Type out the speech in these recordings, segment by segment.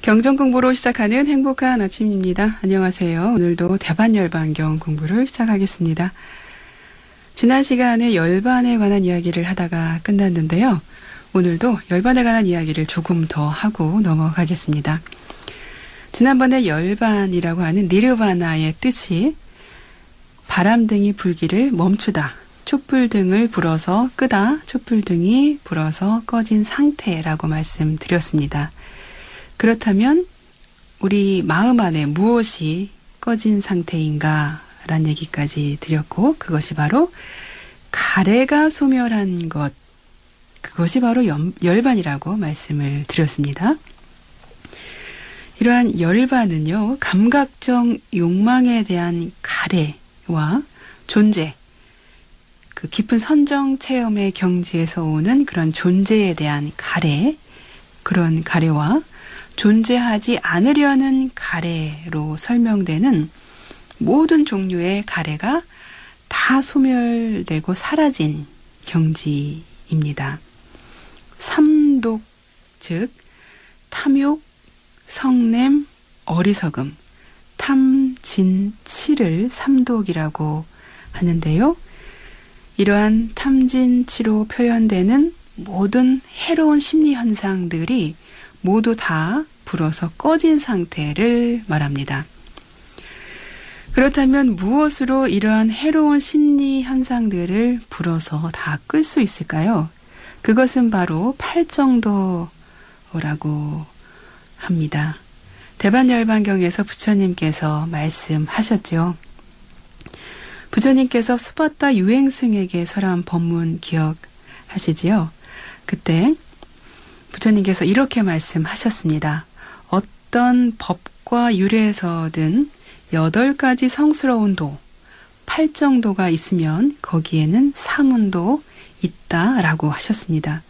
경전 공부로 시작하는 행복한 아침입니다. 안녕하세요. 오늘도 대반열반경 공부를 시작하겠습니다. 지난 시간에 열반에 관한 이야기를 하다가 끝났는데요. 오늘도 열반에 관한 이야기를 조금 더 하고 넘어가겠습니다. 지난번에 열반이라고 하는 니르바나의 뜻이 바람등이 불기를 멈추다, 촛불등을 불어서 끄다, 촛불등이 불어서 꺼진 상태라고 말씀드렸습니다. 그렇다면 우리 마음 안에 무엇이 꺼진 상태인가 라는 얘기까지 드렸고, 그것이 바로 가래가 소멸한 것, 그것이 바로 열반이라고 말씀을 드렸습니다. 이러한 열반은요, 감각적 욕망에 대한 가래와 존재, 그 깊은 선정 체험의 경지에서 오는 그런 존재에 대한 가래, 그런 가래와 존재하지 않으려는 가래로 설명되는 모든 종류의 가래가 다 소멸되고 사라진 경지입니다. 삼독, 즉 탐욕, 성냄, 어리석음, 탐, 진, 치를 삼독이라고 하는데요. 이러한 탐진치로 표현되는 모든 해로운 심리 현상들이 모두 다 불어서 꺼진 상태를 말합니다. 그렇다면 무엇으로 이러한 해로운 심리 현상들을 불어서 다 끌 수 있을까요? 그것은 바로 팔정도라고 합니다. 대반열반경에서 부처님께서 말씀하셨죠. 부처님께서 수바타 유행승에게 설한 법문 기억하시지요? 그때 부처님께서 이렇게 말씀하셨습니다. 어떤 법과 유래에서든 8가지 성스러운 도, 팔정도가 있으면 거기에는 사문도 있다라고 하셨습니다.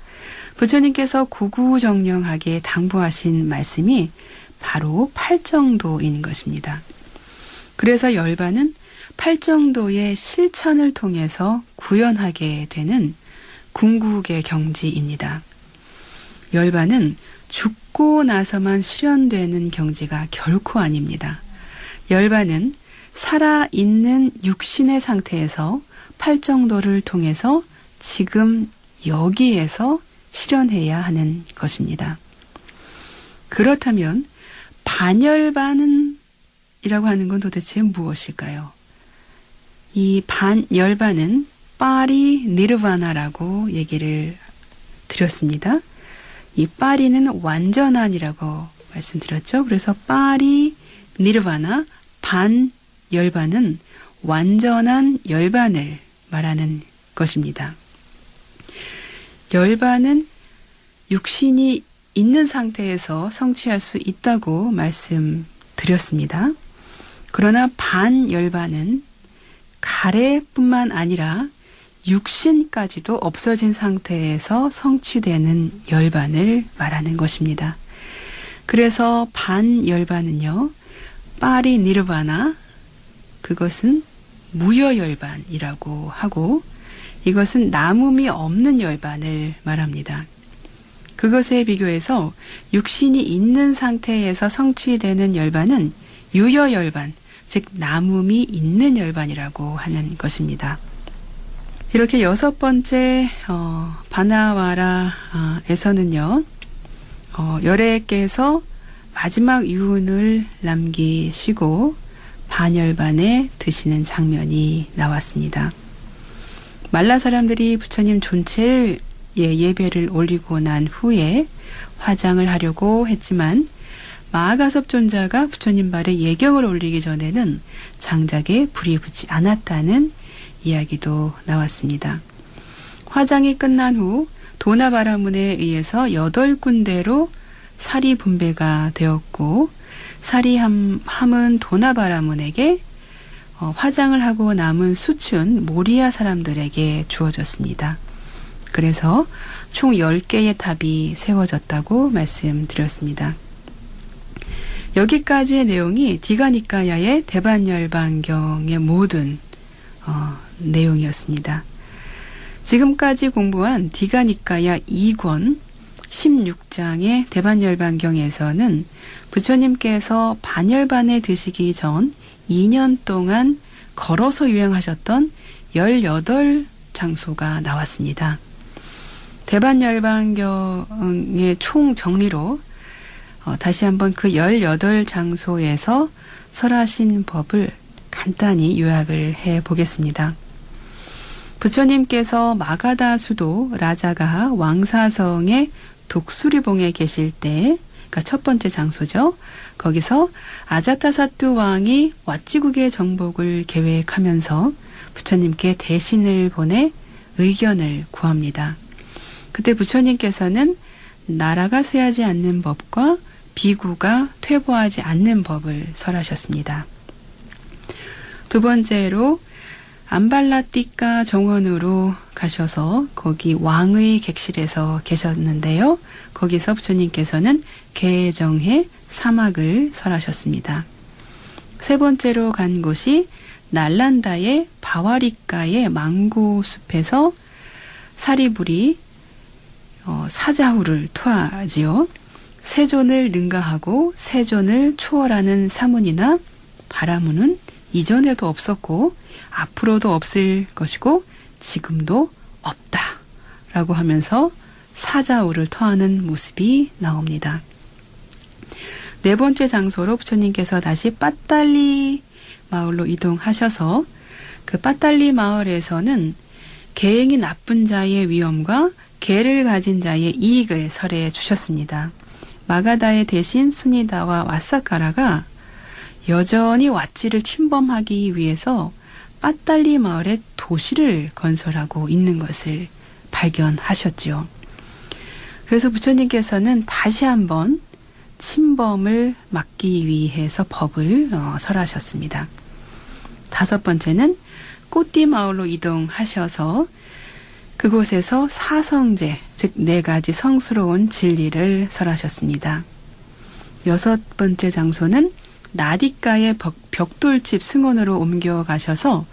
부처님께서 고구정령하게 당부하신 말씀이 바로 팔정도인 것입니다. 그래서 열반은 팔정도의 실천을 통해서 구현하게 되는 궁극의 경지입니다. 열반은 죽고 나서만 실현되는 경지가 결코 아닙니다. 열반은 살아있는 육신의 상태에서 팔정도를 통해서 지금 여기에서 실현해야 하는 것입니다. 그렇다면 반열반이라고 하는 건 도대체 무엇일까요? 이 반열반은 파리 니르바나라고 얘기를 드렸습니다. 이 파리는 완전한이라고 말씀드렸죠. 그래서 파리 니르바나 반열반은 완전한 열반을 말하는 것입니다. 열반은 육신이 있는 상태에서 성취할 수 있다고 말씀드렸습니다. 그러나 반열반은 가래뿐만 아니라 육신까지도 없어진 상태에서 성취되는 열반을 말하는 것입니다. 그래서 반열반은요, 파리 니르바나, 그것은 무여열반이라고 하고, 이것은 남음이 없는 열반을 말합니다. 그것에 비교해서 육신이 있는 상태에서 성취되는 열반은 유여열반, 즉 남음이 있는 열반이라고 하는 것입니다. 이렇게 6번째 바나와라에서는요, 열애께서 마지막 유훈을 남기시고 반열반에 드시는 장면이 나왔습니다. 말라 사람들이 부처님 존체를 예배를 올리고 난 후에 화장을 하려고 했지만 마하가섭 존자가 부처님 발에 예경을 올리기 전에는 장작에 불이 붙지 않았다는 이야기도 나왔습니다. 화장이 끝난 후 도나바라문에 의해서 8군데로 살이 분배가 되었고, 살이 함은 도나바라문에게, 화장을 하고 남은 수춘 모리아 사람들에게 주어졌습니다. 그래서 총 10개의 탑이 세워졌다고 말씀드렸습니다. 여기까지의 내용이 디가니까야의 대반열반경의 모든 내용이었습니다. 지금까지 공부한 디가니까야 2권 16장의 대반열반경에서는 부처님께서 반열반에 드시기 전 2년 동안 걸어서 유행하셨던 18장소가 나왔습니다. 대반열반경의 총 정리로 다시 한번 그 18장소에서 설하신 법을 간단히 요약을 해 보겠습니다. 부처님께서 마가다 수도 라자가하 왕사성의 독수리봉에 계실 때, 그러니까 첫 번째 장소죠. 거기서 아자타사뚜 왕이 왓지국의 정복을 계획하면서 부처님께 대신을 보내 의견을 구합니다. 그때 부처님께서는 나라가 쇠하지 않는 법과 비구가 퇴보하지 않는 법을 설하셨습니다. 두 번째로 암발라띠까 정원으로 가셔서 거기 왕의 객실에서 계셨는데요. 거기서 부처님께서는 개정해 사막을 설하셨습니다. 세 번째로 간 곳이 날란다의 바와리가의 망고숲에서 사리불이 사자후를 투하지요. 세존을 능가하고 세존을 추월하는 사문이나 바라문은 이전에도 없었고 앞으로도 없을 것이고 지금도 없다라고 하면서 사자후를 터하는 모습이 나옵니다. 네 번째 장소로 부처님께서 다시 빠딸리 마을로 이동하셔서 그 빠딸리 마을에서는 계행이 나쁜 자의 위험과 계를 가진 자의 이익을 설해 주셨습니다. 마가다의 대신 수니다와 왓사카라가 여전히 왓지를 침범하기 위해서 빠딸리 마을에 도시를 건설하고 있는 것을 발견하셨지요. 그래서 부처님께서는 다시 한번 침범을 막기 위해서 법을 설하셨습니다. 다섯 번째는 꼬띠 마을로 이동하셔서 그곳에서 사성제, 즉 4가지 성스러운 진리를 설하셨습니다. 여섯 번째 장소는 나디가의 벽돌집 승원으로 옮겨가셔서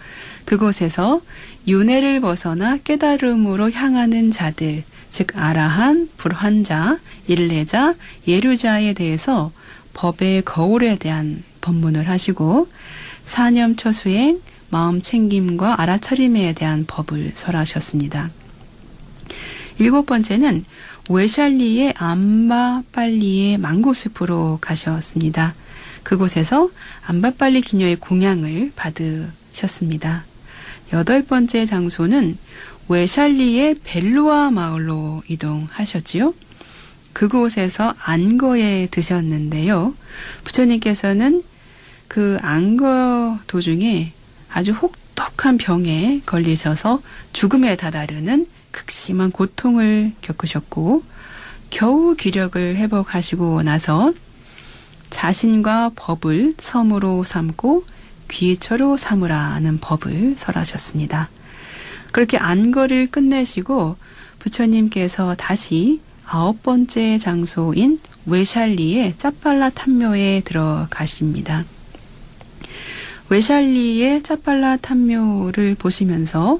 그곳에서 윤회를 벗어나 깨달음으로 향하는 자들, 즉 아라한, 불환자, 일레자, 예류자에 대해서 법의 거울에 대한 법문을 하시고 사념처수행, 마음 챙김과 알아차림에 대한 법을 설하셨습니다. 일곱 번째는 웨샬리의 암바빨리의 망고숲으로 가셨습니다. 그곳에서 암바빨리 기녀의 공양을 받으셨습니다. 여덟 번째 장소는 웨샬리의 벨로아 마을로 이동하셨지요. 그곳에서 안거에 드셨는데요. 부처님께서는 그 안거 도중에 아주 혹독한 병에 걸리셔서 죽음에 다다르는 극심한 고통을 겪으셨고 겨우 기력을 회복하시고 나서 자신과 법을 섬으로 삼고 귀처로 삼으라는 법을 설하셨습니다. 그렇게 안거를 끝내시고 부처님께서 다시 9번째 장소인 웨샬리의 짜팔라 탐묘에 들어가십니다. 웨샬리의 짜팔라 탐묘를 보시면서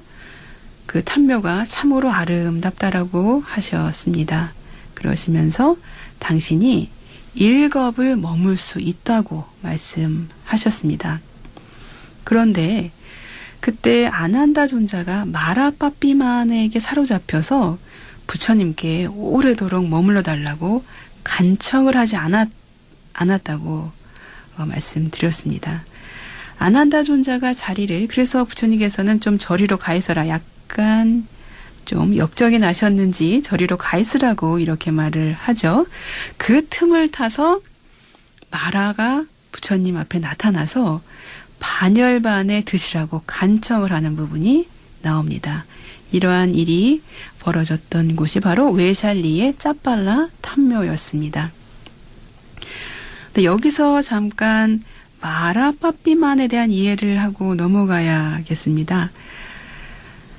그 탐묘가 참으로 아름답다라고 하셨습니다. 그러시면서 당신이 일겁을 머물 수 있다고 말씀하셨습니다. 그런데 그때 아난다 존자가 마라빠삐만에게 사로잡혀서 부처님께 오래도록 머물러 달라고 간청을 하지 않았다고 말씀드렸습니다. 아난다 존자가 자리를, 그래서 부처님께서는 좀 저리로 가 있어라, 약간 좀 역정이 나셨는지 저리로 가 있으라고 이렇게 말을 하죠. 그 틈을 타서 마라가 부처님 앞에 나타나서 반열반에 드시라고 간청을 하는 부분이 나옵니다. 이러한 일이 벌어졌던 곳이 바로 웨샬리의 짜팔라 탐묘였습니다. 근데 여기서 잠깐 마라빠삐만에 대한 이해를 하고 넘어가야겠습니다.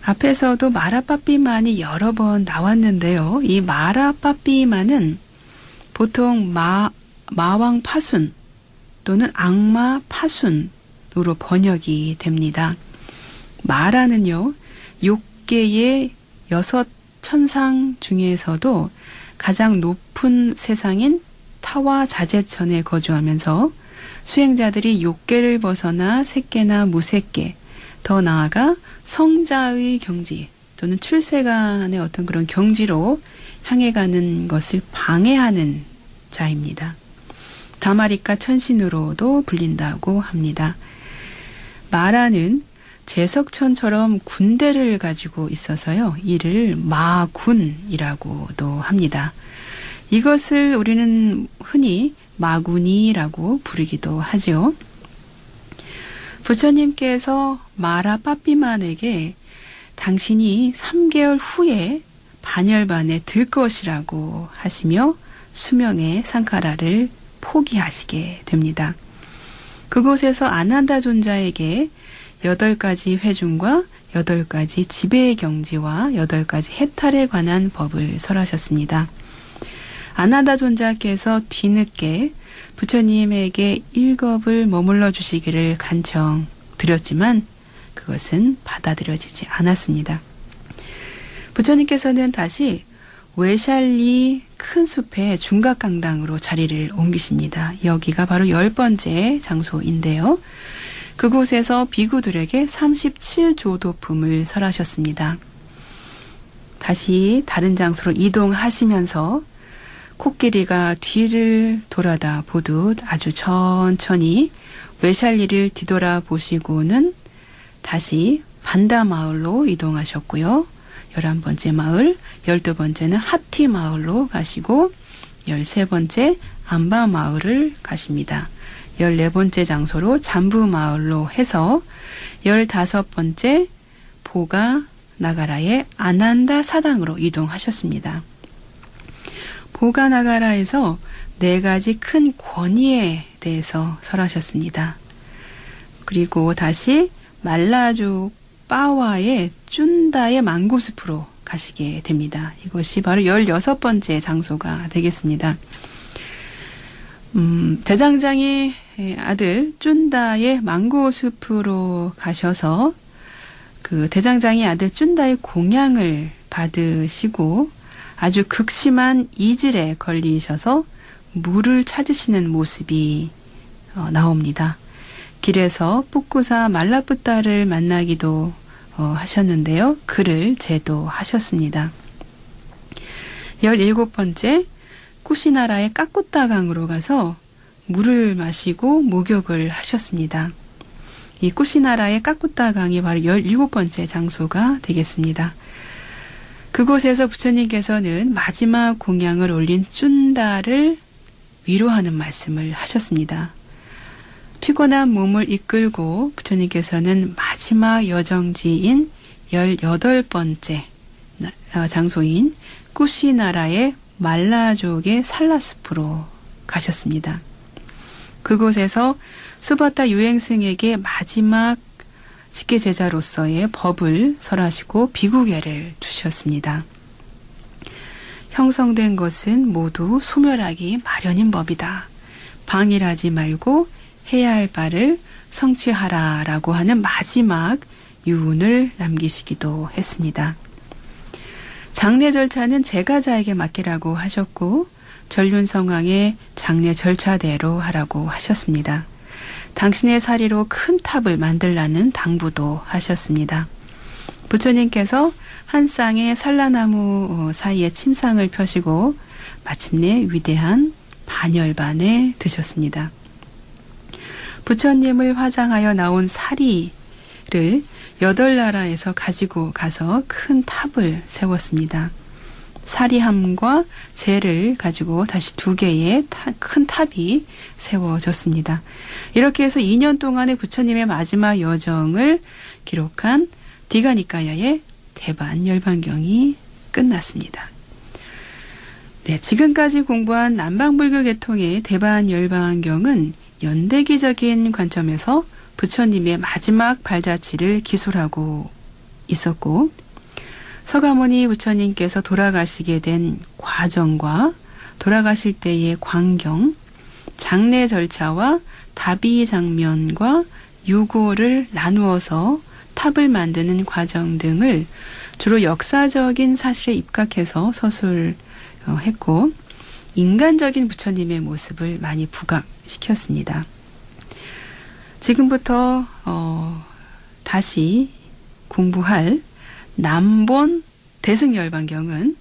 앞에서도 마라빠삐만이 여러 번 나왔는데요. 이 마라빠삐만은 보통 마왕 파순 또는 악마 파순으로 번역이 됩니다. 마라는요, 6개의 6천상 중에서도 가장 높은 세상인 타와 자제천에 거주하면서 수행자들이 욕계를 벗어나 색계나 무색계, 더 나아가 성자의 경지 또는 출세간의 어떤 그런 경지로 향해 가는 것을 방해하는 자입니다. 다마리카 천신으로도 불린다고 합니다. 마라는 제석천처럼 군대를 가지고 있어서요. 이를 마군이라고도 합니다. 이것을 우리는 흔히 마군이라고 부르기도 하죠. 부처님께서 마라 빠삐만에게 당신이 3개월 후에 반열반에 들 것이라고 하시며 수명의 상카라를 포기하시게 됩니다. 그곳에서 아난다 존자에게 8가지 회중과 8가지 지배의 경지와 8가지 해탈에 관한 법을 설하셨습니다. 아난다 존자께서 뒤늦게 부처님에게 1겁을 머물러 주시기를 간청 드렸지만 그것은 받아들여지지 않았습니다. 부처님께서는 다시 외샬리 큰 숲의 중각강당으로 자리를 옮기십니다. 여기가 바로 10번째 장소인데요. 그곳에서 비구들에게 37조도품을 설하셨습니다. 다시 다른 장소로 이동하시면서 코끼리가 뒤를 돌아다 보듯 아주 천천히 외샬리를 뒤돌아보시고는 다시 반다 마을로 이동하셨고요. 11번째 마을, 12번째는 하티 마을로 가시고 13번째 암바 마을을 가십니다. 14번째 장소로 잠부 마을로 해서 15번째 보가 나가라의 아난다 사당으로 이동하셨습니다. 보가 나가라에서 4가지 큰 권위에 대해서 설하셨습니다. 그리고 다시 말라족 빠와의 쭌다의 망고숲으로 가시게 됩니다. 이것이 바로 16번째 장소가 되겠습니다. 대장장이 아들 쭌다의 망고숲으로 가셔서 그 대장장이 아들 쭌다의 공양을 받으시고 아주 극심한 이질에 걸리셔서 물을 찾으시는 모습이 나옵니다. 길에서 뿌꾸사 말라뿌따를 만나기도 하셨는데요. 그를 제도하셨습니다. 17번째 쿠시나라의 까꾸따강으로 가서 물을 마시고 목욕을 하셨습니다. 이 쿠시나라의 까꾸따강이 바로 17번째 장소가 되겠습니다. 그곳에서 부처님께서는 마지막 공양을 올린 쭌다를 위로하는 말씀을 하셨습니다. 피곤한 몸을 이끌고 부처님께서는 마지막 여정지인 18번째 장소인 꾸시나라의 말라족의 살라숲으로 가셨습니다. 그곳에서 수바타 유행승에게 마지막 직계제자로서의 법을 설하시고 비구계를 주셨습니다. 형성된 것은 모두 소멸하기 마련인 법이다. 방일하지 말고 해야 할 바를 성취하라라고 하는 마지막 유운을 남기시기도 했습니다. 장례 절차는 제가자에게 맡기라고 하셨고 전륜성왕의 장례 절차대로 하라고 하셨습니다. 당신의 사리로 큰 탑을 만들라는 당부도 하셨습니다. 부처님께서 한 쌍의 산라나무 사이에 침상을 펴시고 마침내 위대한 반열반에 드셨습니다. 부처님을 화장하여 나온 사리를 8나라에서 가지고 가서 큰 탑을 세웠습니다. 사리함과 재를 가지고 다시 2개의 큰 탑이 세워졌습니다. 이렇게 해서 2년 동안의 부처님의 마지막 여정을 기록한 디가니까야의 대반열반경이 끝났습니다. 네, 지금까지 공부한 남방불교 계통의 대반열반경은 연대기적인 관점에서 부처님의 마지막 발자취를 기술하고 있었고 서가모니 부처님께서 돌아가시게 된 과정과 돌아가실 때의 광경, 장례 절차와 다비 장면과 유고를 나누어서 탑을 만드는 과정 등을 주로 역사적인 사실에 입각해서 서술 했고 인간적인 부처님의 모습을 많이 부각시켰습니다. 지금부터 다시 공부할 남본 대승열반경은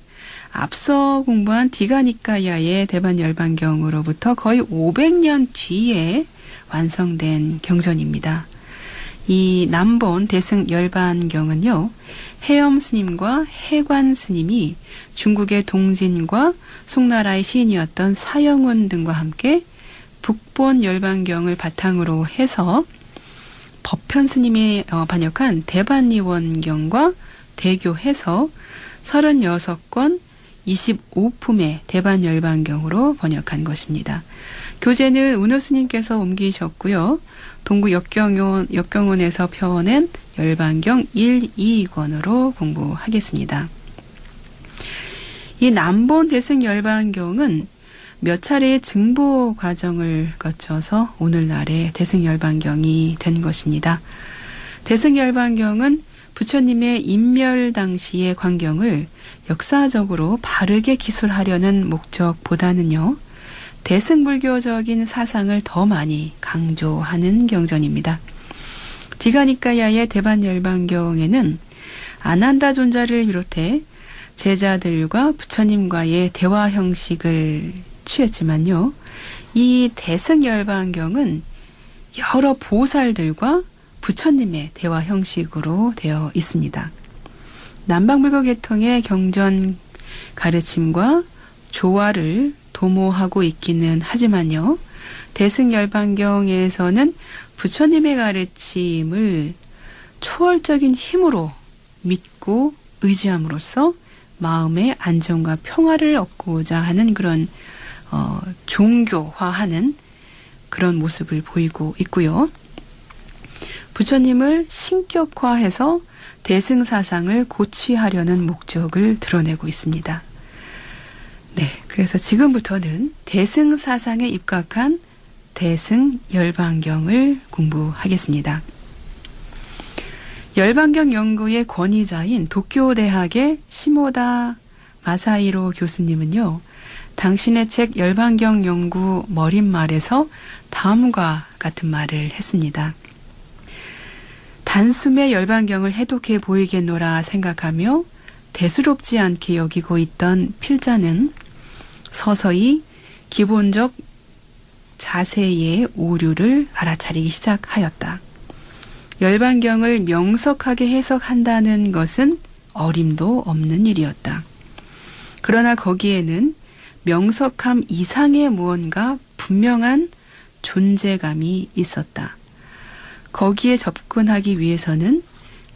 앞서 공부한 디가니까야의 대반열반경으로부터 거의 500년 뒤에 완성된 경전입니다. 이 남본 대승열반경은요, 해엄 스님과 해관 스님이 중국의 동진과 송나라의 시인이었던 사영운 등과 함께 북본 열반경을 바탕으로 해서 법현 스님이 번역한 대반니원경과 대교해서 36권 25품의 대반열반경으로 번역한 것입니다. 교재는 운호 스님께서 옮기셨고요. 동구 역경원에서 펴낸 열반경 1, 2권으로 공부하겠습니다. 이 남본 대승열반경은 몇 차례의 증보 과정을 거쳐서 오늘날의 대승열반경이 된 것입니다. 대승열반경은 부처님의 인멸 당시의 광경을 역사적으로 바르게 기술하려는 목적보다는요, 대승불교적인 사상을 더 많이 강조하는 경전입니다. 디가니까야의 대반열반경에는 아난다 존자를 비롯해 제자들과 부처님과의 대화 형식을 취했지만요, 이 대승열반경은 여러 보살들과 부처님의 대화 형식으로 되어 있습니다. 남방불교 계통의 경전 가르침과 조화를 도모하고 있기는 하지만요, 대승열반경에서는 부처님의 가르침을 초월적인 힘으로 믿고 의지함으로써 마음의 안정과 평화를 얻고자 하는 그런 종교화하는 그런 모습을 보이고 있고요. 부처님을 신격화해서 대승사상을 고취하려는 목적을 드러내고 있습니다. 네, 그래서 지금부터는 대승사상에 입각한 대승열반경을 공부하겠습니다. 열반경 연구의 권위자인 도쿄대학의 시모다 마사히로 교수님은요, 당신의 책 열반경 연구 머릿말에서 다음과 같은 말을 했습니다. 단숨에 열반경을 해독해 보이겠노라 생각하며 대수롭지 않게 여기고 있던 필자는 서서히 기본적 자세의 오류를 알아차리기 시작하였다. 열반경을 명석하게 해석한다는 것은 어림도 없는 일이었다. 그러나 거기에는 명석함 이상의 무언가 분명한 존재감이 있었다. 거기에 접근하기 위해서는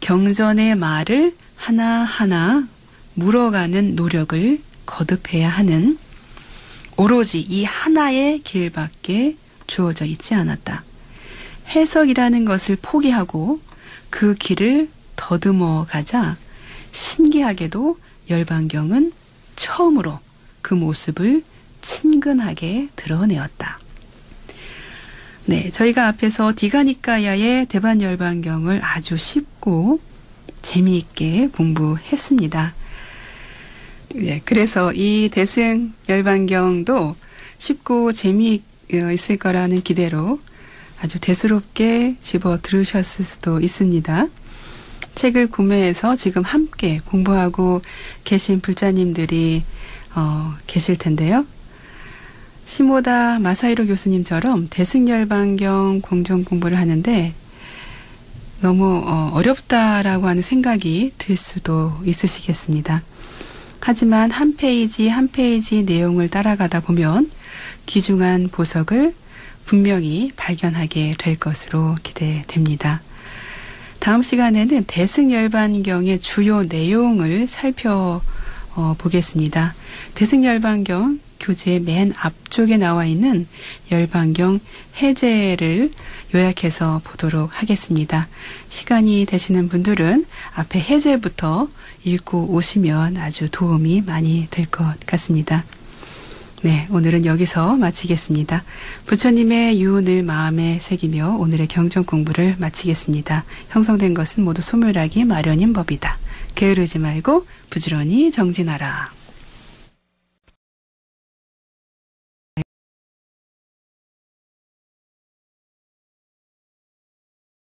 경전의 말을 하나하나 물어가는 노력을 거듭해야 하는 오로지 이 하나의 길밖에 주어져 있지 않았다. 해석이라는 것을 포기하고 그 길을 더듬어 가자 신기하게도 열반경은 처음으로 그 모습을 친근하게 드러내었다. 네, 저희가 앞에서 디가니까야의 대반열반경을 아주 쉽고 재미있게 공부했습니다. 네, 그래서 이 대승열반경도 쉽고 재미있을 거라는 기대로 아주 대수롭게 집어 들으셨을 수도 있습니다. 책을 구매해서 지금 함께 공부하고 계신 불자님들이 계실 텐데요. 시모다 마사히로 교수님처럼 대승열반경 공정 공부를 하는데 너무 어렵다라고 하는 생각이 들 수도 있으시겠습니다. 하지만 한 페이지 한 페이지 내용을 따라가다 보면 귀중한 보석을 분명히 발견하게 될 것으로 기대됩니다. 다음 시간에는 대승열반경의 주요 내용을 살펴보겠습니다. 대승열반경 교재 맨 앞쪽에 나와 있는 열반경 해제를 요약해서 보도록 하겠습니다. 시간이 되시는 분들은 앞에 해제부터 읽고 오시면 아주 도움이 많이 될 것 같습니다. 네, 오늘은 여기서 마치겠습니다. 부처님의 유운을 마음에 새기며 오늘의 경전 공부를 마치겠습니다. 형성된 것은 모두 소멸하기 마련인 법이다. 게으르지 말고 부지런히 정진하라.